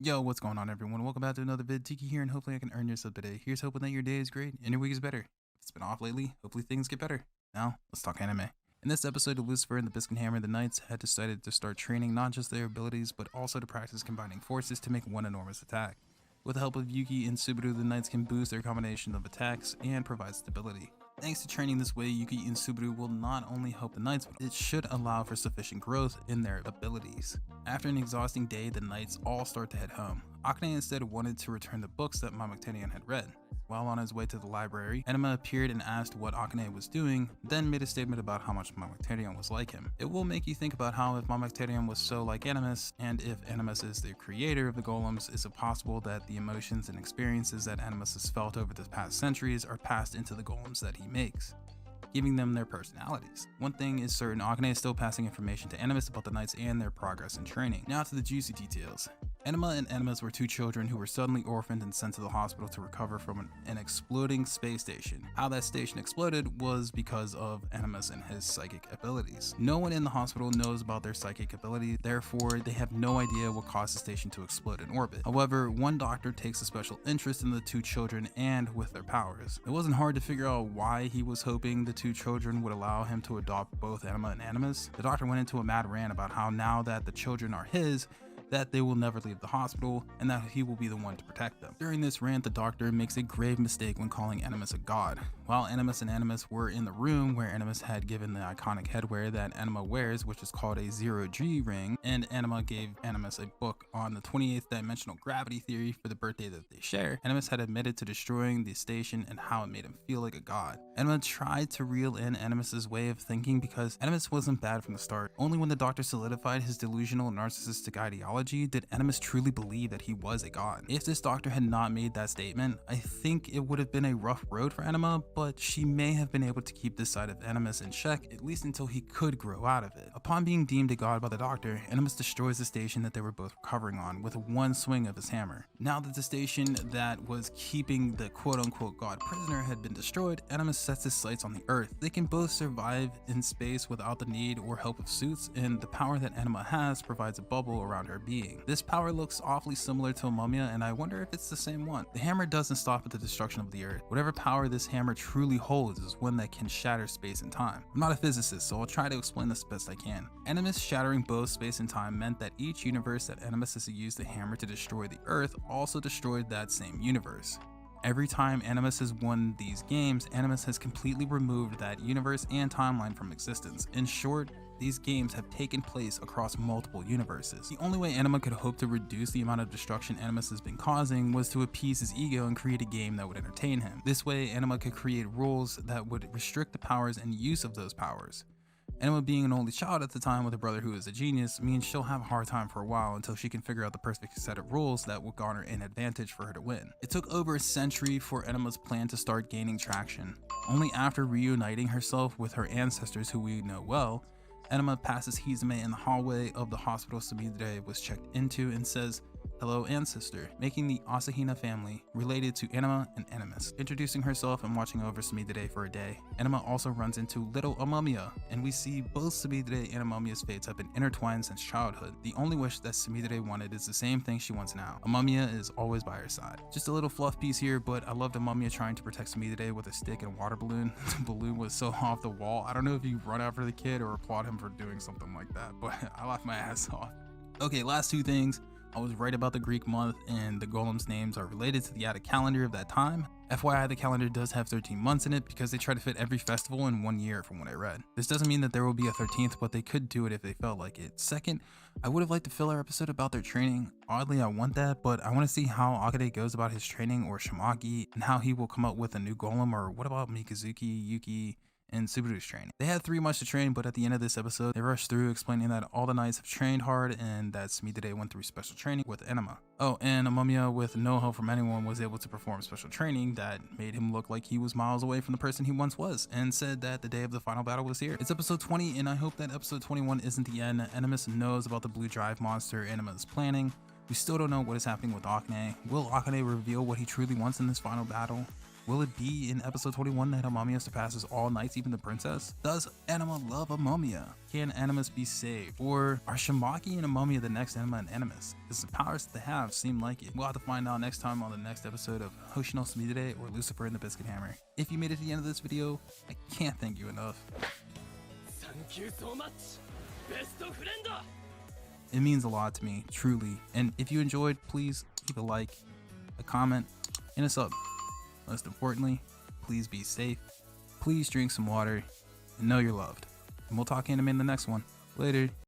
Yo, what's going on, everyone? Welcome back to another vid. Tiki here, and hopefully I can earn your sub today. Here's hoping that your day is great and your week is better. If it's been off lately, hopefully things get better. Now, let's talk anime. In this episode of Lucifer and the Biscuit Hammer, the Knights had decided to start training not just their abilities, but also to practice combining forces to make one enormous attack. With the help of Yuki and Subaru, the Knights can boost their combination of attacks and provide stability. Thanks to training this way, Yuki and Subaru will not only help the Knights, but it should allow for sufficient growth in their abilities. After an exhausting day, the Knights all start to head home. Akane instead wanted to return the books that Amamiya had read. While on his way to the library, Anima appeared and asked what Akane was doing, then made a statement about how much Amamiya was like him. It will make you think about how if Amamiya was so like Animus, and if Animus is the creator of the golems, is it possible that the emotions and experiences that Animus has felt over the past centuries are passed into the golems that he makes, giving them their personalities. One thing is certain, Akane is still passing information to Animus about the Knights and their progress in training. Now to the juicy details. Anima and Animus were two children who were suddenly orphaned and sent to the hospital to recover from an exploding space station. How that station exploded was because of Animus and his psychic abilities. No one in the hospital knows about their psychic ability, therefore they have no idea what caused the station to explode in orbit. However, one doctor takes a special interest in the two children and with their powers. It wasn't hard to figure out why he was hoping the two children would allow him to adopt both Anima and Animus. The doctor went into a mad rant about how now that the children are his, that they will never leave the hospital and that he will be the one to protect them. During this rant, the doctor makes a grave mistake when calling Animus a god. While Animus and Animus were in the room where Animus had given the iconic headwear that Anima wears, which is called a 0G ring, and Anima gave Animus a book on the 28th dimensional gravity theory for the birthday that they share, Animus had admitted to destroying the station and how it made him feel like a god. Anima tried to reel in Animus's way of thinking because Animus wasn't bad from the start. Only when the doctor solidified his delusional narcissistic ideology did Animus truly believe that he was a god. If this doctor had not made that statement, I think it would have been a rough road for Anima, but she may have been able to keep this side of Animus in check, at least until he could grow out of it. Upon being deemed a god by the doctor, Animus destroys the station that they were both recovering on with one swing of his hammer. Now that the station that was keeping the quote-unquote god prisoner had been destroyed, Animus sets his sights on the Earth. They can both survive in space without the need or help of suits, and the power that Anima has provides a bubble around her being. This power looks awfully similar to Amamiya, and I wonder if it's the same one. The hammer doesn't stop at the destruction of the Earth. Whatever power this hammer truly holds is one that can shatter space and time. I'm not a physicist, so I'll try to explain this best I can. Animus shattering both space and time meant that each universe that Animus has used the hammer to destroy the Earth also destroyed that same universe. Every time Animus has won these games, Animus has completely removed that universe and timeline from existence. In short, these games have taken place across multiple universes. The only way Anima could hope to reduce the amount of destruction Animus has been causing was to appease his ego and create a game that would entertain him. This way, Anima could create rules that would restrict the powers and use of those powers. Anima being an only child at the time with a brother who is a genius means she'll have a hard time for a while until she can figure out the perfect set of rules that will garner an advantage for her to win. It took over a century for Anima's plan to start gaining traction. Only after reuniting herself with her ancestors who we know well, Anima passes Hizame in the hallway of the hospital Samidare was checked into and says, "Hello ancestor," making the Asahina family related to Anima and Animus. Introducing herself and watching over Samidare for a day, Anima also runs into little Amamiya, and we see both Samidare and Amamiya's fates have been intertwined since childhood. The only wish that Samidare wanted is the same thing she wants now. Amamiya is always by her side. Just a little fluff piece here, but I loved Amamiya trying to protect Samidare with a stick and a water balloon. The balloon was so off the wall. I don't know if you run after the kid or applaud him for doing something like that, but I laughed my ass off. Okay, last two things. I was right about the Greek month, and the golems' names are related to the Attic calendar of that time. FYI, the calendar does have 13 months in it because they try to fit every festival in 1 year from what I read. This doesn't mean that there will be a 13th, but they could do it if they felt like it. Second, I would have liked a filler episode about their training. Oddly, I want that, but I want to see how Akane goes about his training, or Shimaki, and how he will come up with a new golem, or what about Mikazuki, Yuki, and Subaru's training. They had 3 months to train, but at the end of this episode, they rushed through explaining that all the knights have trained hard and that Samidare went through special training with Anima. Oh, and Amamiya, with no help from anyone, was able to perform special training that made him look like he was miles away from the person he once was, and said that the day of the final battle was here. It's episode 20, and I hope that episode 21 isn't the end. Animus knows about the blue drive monster Anima is planning. We still don't know what is happening with Akane. Will Akane reveal what he truly wants in this final battle? Will it be in episode 21 that Amamiya surpasses all knights, even the princess? Does Anima love Amamiya? Can Animus be saved? Or are Shimaki and Amamiya the next Anima and Animus? Because the powers that they have seem like it. We'll have to find out next time on the next episode of Hoshi no Samidare or Lucifer and the Biscuit Hammer. If you made it to the end of this video, I can't thank you enough. Thank you so much, best friend. It means a lot to me, truly. And if you enjoyed, please leave a like, a comment, and a sub. Most importantly, please be safe, please drink some water, and know you're loved. And we'll talk anime in the next one. Later.